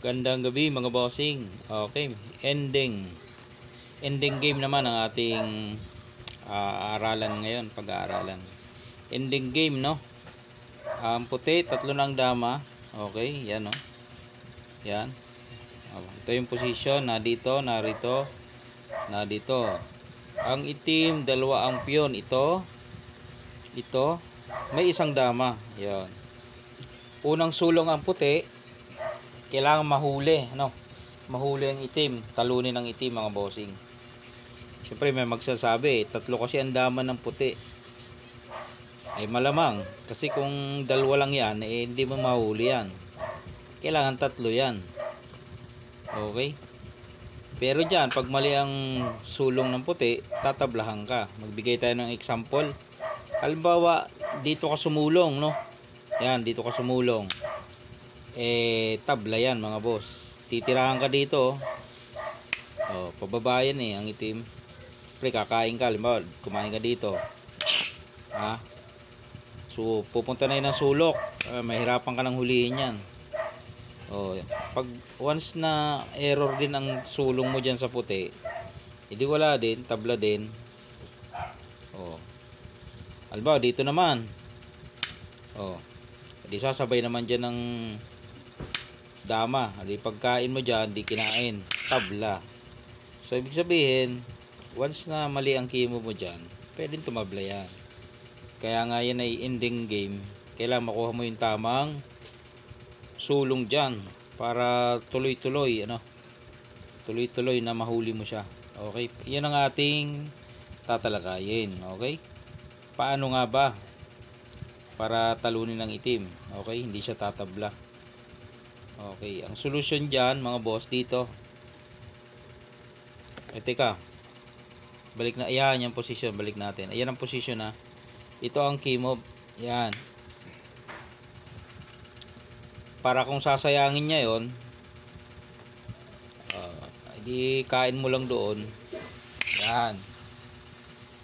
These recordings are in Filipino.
Gandang gabi mga bossing. Okay, ending game naman ang ating aralan ngayon, pag-aaralan. Ending game, no? Ang puti, tatlo ng dama. Okay, yan, no? Yan. Ito yung position, na dito, narito, na dito. Ang itim, dalawa ang piyon. Ito, may isang dama. Yan. Unang sulong ang puti, kailangan mahuli, ano? Mahuli ang itim, talunin ang itim mga bossing. Siyempre may magsasabi, tatlo kasi ang dama ng puti. Ay malamang, kasi kung dalawa lang yan, hindi mo mahuli yan. Kailangan tatlo yan. Okay? Pero dyan, pag mali ang sulong ng puti, tatablahan ka. Magbigay tayo ng example. Halimbawa, dito ka sumulong, no? Yan, dito ka sumulong. Tabla yan mga boss. Titirahan ka dito. Pababa yan ang itim. Pre, kakain ka. Halimbawa, kumain ka dito. So, pupunta na yun ng sulok. Mahirapan ka ng hulihin yan. Pag once na error din ang sulong mo dyan sa puti, hindi wala din, tabla din. Halimbawa, dito naman. Hindi sasabay naman dyan ng dama. Hindi pagkain mo dyan, di kinain. Tabla. So, ibig sabihin, once na mali ang kimo mo dyan, pwedeng tumabla yan. Kaya nga yan ay ending game. Kailangan makuha mo yung tamang sulong dyan para tuloy-tuloy, tuloy-tuloy na mahuli mo siya. Okay? Yan ang ating tatalakayin. Okay? Paano nga ba para talunin ng itim? Okay? Hindi siya tatabla. Okay. Ang solusyon dyan, mga boss, dito. Teka. Balik na. Ayan, yung position. Balik natin. Ayan ang position, ha. Ito ang key move. Yan. Para kung sasayangin niya yon, hindi kain mo lang doon. Yan.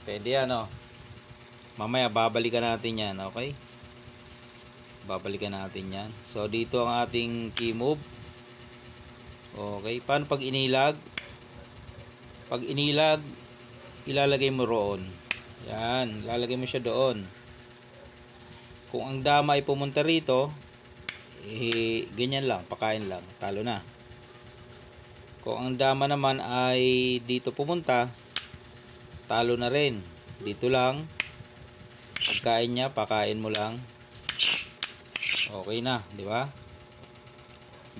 Pwede yan, Mamaya babalikan natin yan, okay? Babalikan natin yan. So, dito ang ating key move. Okay. Paano pag inilag? Pag inilag, ilalagay mo roon. Yan, lalagay mo siya doon. Kung ang dama ay pumunta rito, ganyan lang, pakain lang, talo na. Kung ang dama naman ay dito pumunta, talo na rin. Dito lang, pagkain niya, pakain mo lang. Okay na, di ba?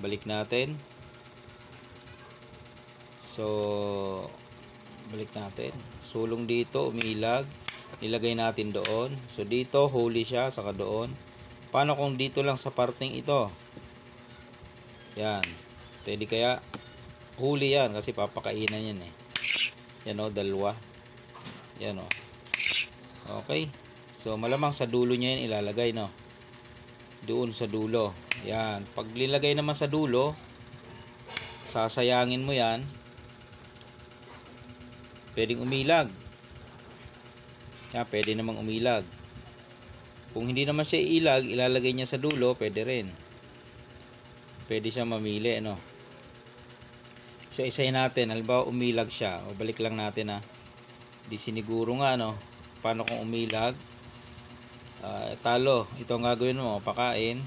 Balik natin. So, balik natin. Sulong dito, umilag. Ilagay natin doon. So, dito, huli siya, saka doon. Paano kung dito lang sa parting ito? Yan. Pwede kaya, huli yan, kasi papakainan yan Yan dalawa. Yan Okay. So, malamang sa dulo niya yan ilalagay, Doon sa dulo. Yan. Pag nilagay naman sa dulo, sasayangin mo yan. Pwedeng umilag. Yan, pwede namang umilag. Kung hindi naman siya ilag, ilalagay niya sa dulo, pwede rin. Pwede siya mamili, Isa-isahin natin. Halimbawa, umilag siya. O, balik lang natin, Di siniguro nga, Paano kung umilag? Talo. Ito ang gagawin mo. Pakain.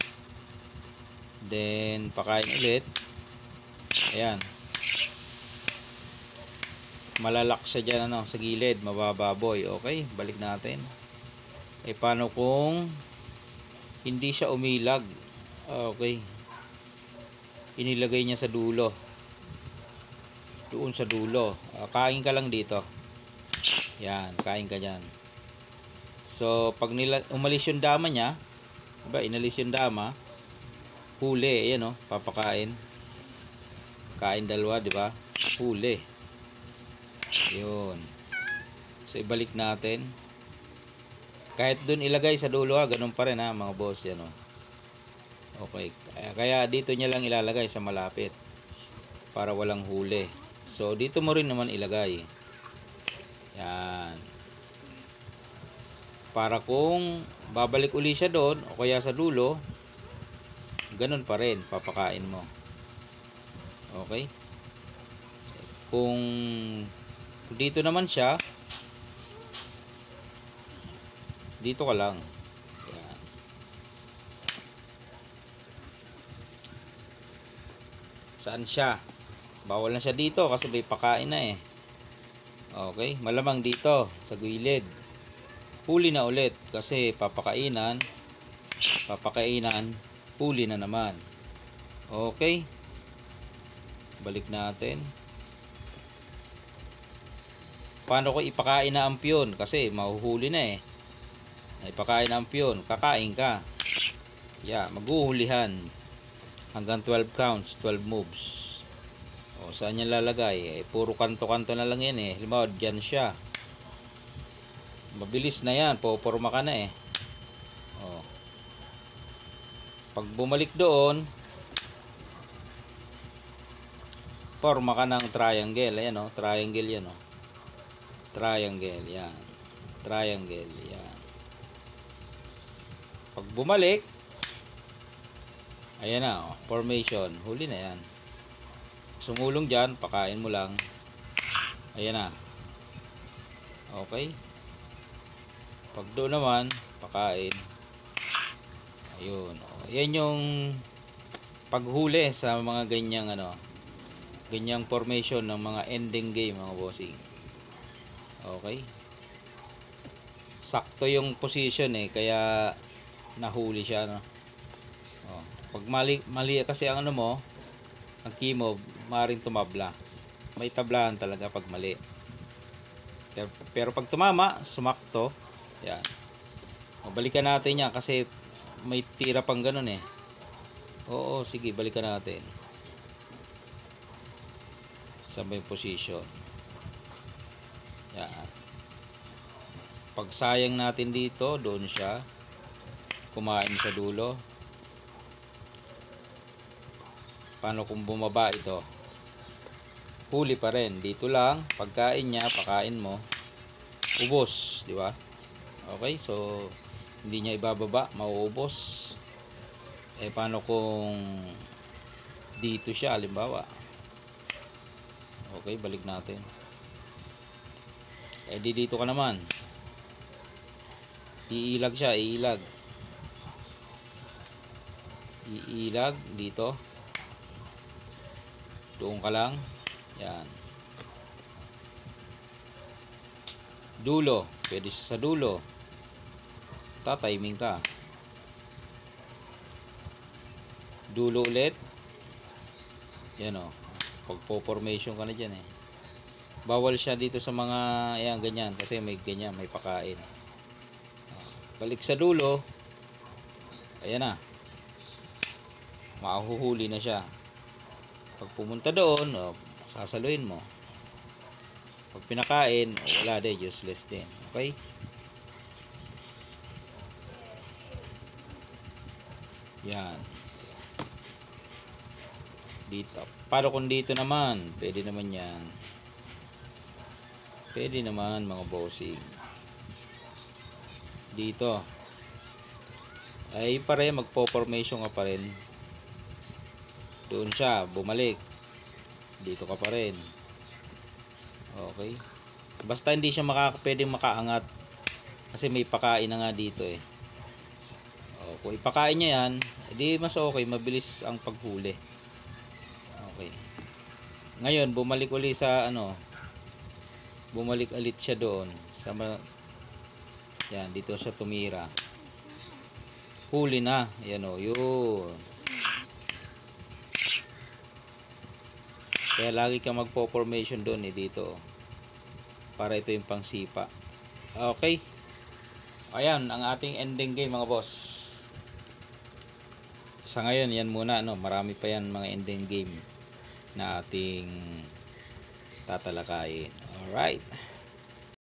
Then, pakain ulit. Ayan. Malalak siya dyan, sa gilid. Mabababoy. Okay? Balik natin. Paano kung hindi siya umilag? Okay. Inilagay niya sa dulo. Doon sa dulo. Kain ka lang dito. Yan. Kain ka dyan. So, pag umalis yung dama niya, inalis yung dama, huli. Ayan, papakain. Kain dalawa, di ba? Huli. Yun. So, ibalik natin. Kahit dun ilagay sa dulo, ganun pa rin, mga boss. Yan, Okay. Kaya dito niya lang ilalagay sa malapit para walang huli. So, dito mo rin naman ilagay. Yan. Para kung babalik uli siya doon o kaya sa dulo, ganun pa rin, papakain mo. Okay? Kung dito naman siya, dito ka lang. Yan. Saan siya? Bawal na siya dito kasi may pakain na eh. Okay, malamang dito sa gilid. Huli na ulit kasi papakainan, huli na naman. Okay, balik natin. Paano ko ipakain na ang piyon? Kasi mahuhuli na eh. Ipakain na ang piyon, kakain ka. Yeah, maghuhulihan. Hanggang 12 counts, 12 moves. O, saan yan lalagay? Puro kanto-kanto na lang yan eh. Halimbawa, dyan siya. Mabilis na yan. Poporma ka na eh. O. Pag bumalik doon, forma ka ng triangle. Ayan o. Triangle yan o. Triangle. Yan. Triangle. Yan. Pag bumalik, ayan na o. Formation. Huli na yan. Sumulong dyan, pakain mo lang. Ayan na. Okay. Pag doon naman, pakain. Ayun. Yan yung paghuli sa mga ganyang ganyang formation ng mga ending game mga bossing. Okay. Sakto yung position eh, kaya nahuli siya pag mali kasi ang mo, ang key mo, maaaring tumabla. May tablahan talaga pag mali. Pero pag tumama, sumakto. Yan. Balikan natin yan kasi may tira pang ganun eh. Oo, sige, balikan natin. Sa may position. Yan. Pag sayang natin dito, doon siya. Kumain sa dulo. Paano kung bumaba ito? Huli pa rin. Dito lang, pagkain niya, pakain mo, ubos, di ba? Okay, so hindi niya ibababa, mauubos. Paano kung dito siya, halimbawa? Okay, balik natin. Dito ka naman. Iilag siya, iilag. Iilag dito. Doon ka lang. Yan. Dulo. Pwede siya sa dulo. Tatiming ka. Dulo ulit. Yan o. Pagpo-formation ka na dyan eh. Bawal siya dito sa mga yan, ganyan. Kasi may ganyan, may pakain. Balik sa dulo. Ayan na. Mahuhuli na siya. Pag pumunta doon, sasaluin mo. Pag pinakain, wala din, useless din. Okay? Yan. Dito. Paano kung dito naman? Pwede naman yan. Pwede naman mga bossing. Dito. Ay pa rin, magpo-formation ka pa rin. Doon siya, bumalik. Dito ka pa rin. Okay. Basta hindi siya pwedeng makaangat. Kasi may pakain na nga dito eh. Kung ipakain niya yan, edi mas okay, mabilis ang paghuli. Okay. Ngayon, bumalik ulit sa bumalik ulit siya doon. Yan, dito siya tumira. Huli na. Yan o, yun. Kaya lagi ka magpo-formation doon eh, dito. Para ito yung pangsipa. Okay. Ayan, ang ating ending game mga boss. Sa ngayon, yan muna. Marami pa yan mga ending game na ating tatalakayin. Alright.